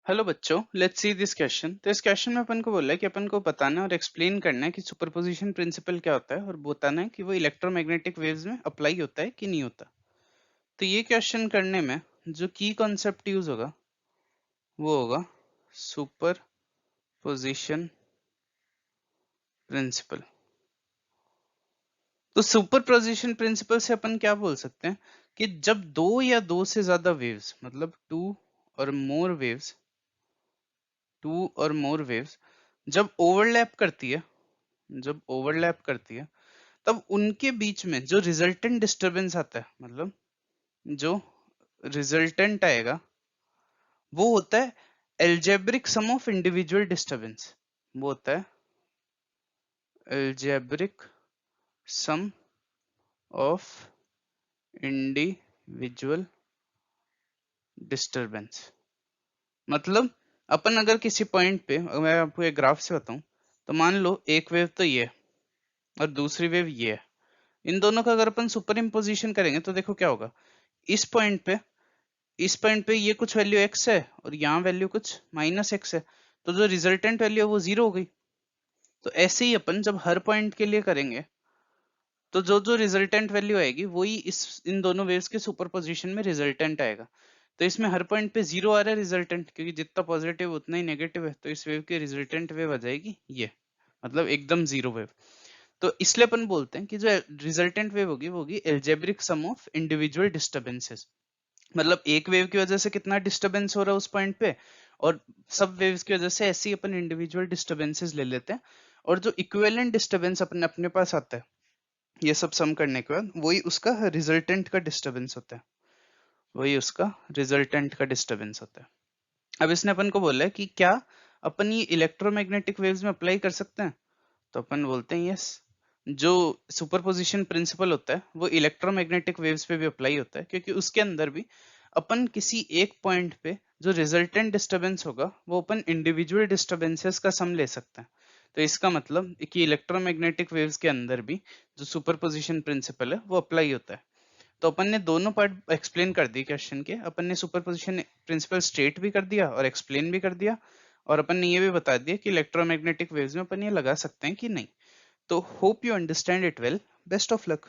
Hello बच्चों, let's see this question. तो इस क्वेश्चन में अपन को बोला है कि अपन को बताना है और एक्सप्लेन करना है कि सुपरपोजिशन प्रिंसिपल क्या होता है और बताना है कि वो इलेक्ट्रोमैग्नेटिक वेव्स में अप्लाई होता है कि नहीं होता। तो ये क्वेश्चन करने में जो की कॉन्सेप्ट यूज होगा वो होगा सुपरपोजिशन प्रिंसिपल। तो सुपरपोजिशन प्रिंसिपल से अपन क्या बोल सकते हैं कि जब दो या दो से ज्यादा वेव्स मतलब टू और मोर वेव्स जब ओवरलैप करती है तब उनके बीच में जो रिजल्टेंट डिस्टरबेंस आता है मतलब जो रिजल्टेंट आएगा वो होता है algebraic sum of individual disturbance. वो होता है algebraic sum of individual disturbance. मतलब अपन अगर किसी पॉइंट पे, अगर मैं आपको एक ग्राफ से बताऊं तो मान लो एक वेव तो ये है और दूसरी वेव ये है। इन दोनों का अगर अपन सुपर इम्पोजिशन करेंगे तो देखो क्या होगा। इस पॉइंट पे इस पॉइंट पे ये कुछ वैल्यू x है और यहाँ वैल्यू कुछ -x है, तो जो रिजल्टेंट वैल्यू है वो 0 हो गई। तो ऐसे ही अपन जब हर पॉइंट के लिए करेंगे तो जो जो रिजल्टेंट वैल्यू आएगी वही इन दोनों वेव्स के सुपरपोजिशन में रिजल्टेंट आएगा। तो इसमें हर पॉइंट पे 0 आ रहा है रिजल्टेंट, क्योंकि जितना पॉजिटिव उतना ही नेगेटिव है, तो इस वेव की रिजल्टेंट वेव आ जाएगी ये, मतलब एकदम 0 वेव। तो इसलिए अपन बोलते हैं कि जो रिजल्टेंट वेव होगी वो होगी algebraic sum of individual disturbances. मतलब एक वेव की वजह से कितना डिस्टरबेंस हो रहा है उस पॉइंट पे, और सब वेव्स की वजह से ऐसे ही अपन इंडिविजुअल डिस्टरबेंसेस ले लेते हैं, और जो इक्विवेलेंट डिस्टरबेंस अपने अपने पास आता है ये सब सम करने के बाद वही उसका रिजल्टेंट का डिस्टरबेंस होता है। अब इसने अपन को बोला है कि क्या अपन ये इलेक्ट्रोमैग्नेटिक वेव्स में अप्लाई कर सकते हैं। तो अपन बोलते हैं यस। जो सुपरपोजिशन प्रिंसिपल होता है वो इलेक्ट्रोमैग्नेटिक वेव्स पे भी अप्लाई होता है, क्योंकि उसके अंदर भी अपन किसी एक पॉइंट पे जो रिजल्टेंट डिस्टरबेंस होगा वो अपन इंडिविजुअल डिस्टरबेंसेस का सम ले सकते हैं। तो इसका मतलब कि इलेक्ट्रोमैग्नेटिक वेव्स के अंदर भी जो सुपरपोजिशन प्रिंसिपल है वो अप्लाई होता है। तो अपन ने दोनों पार्ट एक्सप्लेन कर दिए क्वेश्चन के। अपन ने सुपरपोजिशन प्रिंसिपल स्टेट भी कर दिया और एक्सप्लेन भी कर दिया, और अपन ने ये भी बता दिया कि इलेक्ट्रोमैग्नेटिक वेव्स में अपन ये लगा सकते हैं कि नहीं। तो hope you understand it well. Best of luck.